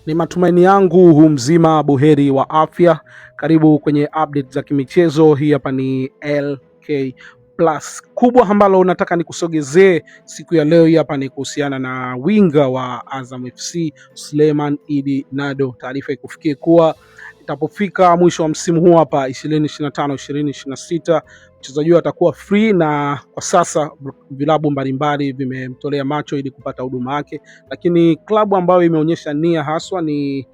Ni matumaini yangu hu mzima buheri wa afya. Karibu kwenye update za kimichezo. Hii hapa ni LK Plus. Kubwa ambalo nataka nikusogezee siku ya leo hii hapa ni kuhusiana na winga wa Azam FC Suleiman Idi Nado. Taarifa ikufikie kuwa itapofika mwisho wa msimu huu hapa 2025-2026 mchezaji huyo atakuwa free, na kwa sasa vilabu mbalimbali vimemtolea macho ili kupata huduma yake, lakini klabu ambayo imeonyesha nia haswa ni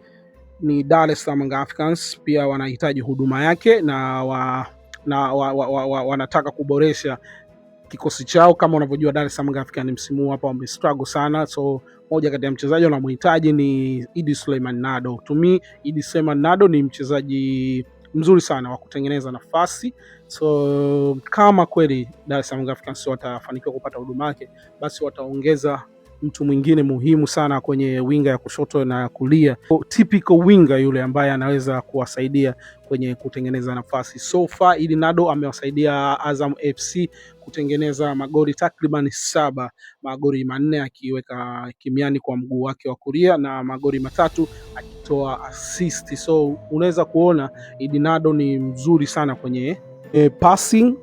Dar es Salaam Africans. Pia wanahitaji huduma yake na wanataka kuboresha kikosi chao. Kama unavyojua Dar es Salaam Africans msimu huu hapa wamestruggle sana, so moja kati ya mchezaji wanamhitaji ni Idi Suleiman Nado. To me, Idi Suleiman Nado ni mchezaji mzuri sana wa kutengeneza nafasi, so kama kweli Dar es Salaam Africans watafanikiwa kupata huduma yake, basi wataongeza mtu mwingine muhimu sana kwenye winga ya kushoto na kulia, typical winga yule ambaye anaweza kuwasaidia kwenye kutengeneza nafasi. So far Idi Nado amewasaidia Azam FC kutengeneza magoli takriban 7, magoli 4 akiweka kimiani kwa mguu wake wa kulia na magoli 3 akitoa assist. So unaweza kuona Idi Nado ni mzuri sana kwenye passing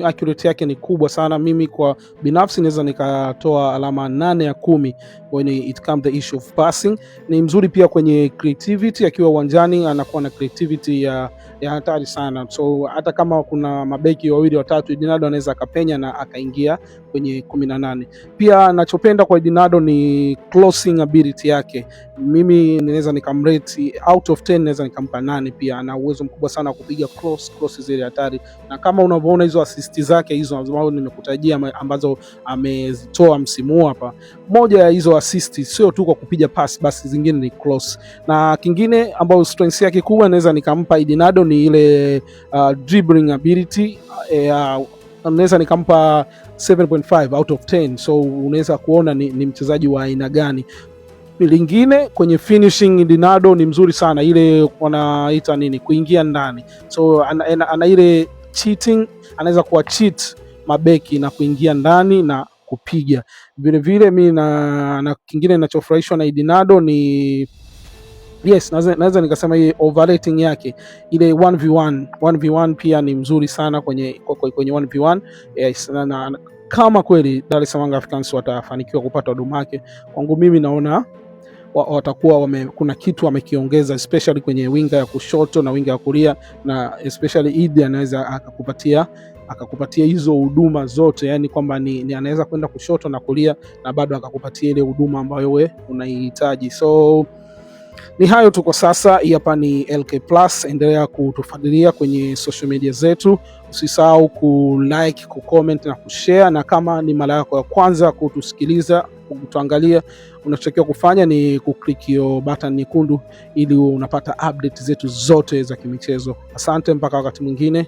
accuracy yake ni kubwa sana. Mimi kwa binafsi naweza nikatoa alama 8 ya 10 when it comes the issue of passing. Ni mzuri pia kwenye creativity, akiwa uwanjani anakuwa na creativity ya hatari sana. So hata kama kuna mabeki wawili watatu, Idi Nado anaweza akapenya na akaingia kwenye 18. Pia ninachopenda kwa Idi Nado ni closing ability yake. Mimi ninaweza nikamrate out of 10, naweza nikampa 8. Pia ana uwezo mkubwa sana wa kupiga cross zile hatari, na kama unavyoona hizo assist zake hizo ambazo nimekutajia ambazo amezitoa msimu hapa, moja ya hizo assist sio tu kwa kupiga pass, basi zingine ni cross. Na kingine ambao strength yake kubwa naweza nikampa Idi Nado ni ile dribbling ability. Naweza nikampa 7.5 out of 10. So unaweza kuona ni mchezaji wa aina gani. Lingine kwenye finishing, Idi Nado ni mzuri sana, ile wanaita nini, kuingia ndani. So ana ile cheating, anaweza kuwa cheat mabeki na kuingia ndani na kupiga. Vile vile mimi na kingine ninachofurahishwa na Idi Nado ni naweza nikasema hii overrating yake, ile 1v1 pia ni mzuri sana kwenye 1v1. Yes, na kama kweli Dar es Salaam Africans watafanikiwa kupata huduma yake, kwangu mimi naona watakuwa kuna kitu wamekiongeza, especially kwenye winga ya kushoto na winga ya kulia, na especially Idi anaweza akakupatia hizo huduma zote, yani kwamba ni anaweza kwenda kushoto na kulia na bado akakupatia ile huduma ambayo we unaihitaji. So ni hayo tu kwa sasa. Hii hapa ni LK Plus. Endelea kutufuatilia kwenye social media zetu, usisahau kulike, kucomment na kushare, na kama ni mara yako ya kwanza kutusikiliza, kutuangalia, unachotakiwa kufanya ni kuclick hiyo button nyekundu ili unapata update zetu zote za kimichezo. Asante, mpaka wakati mwingine.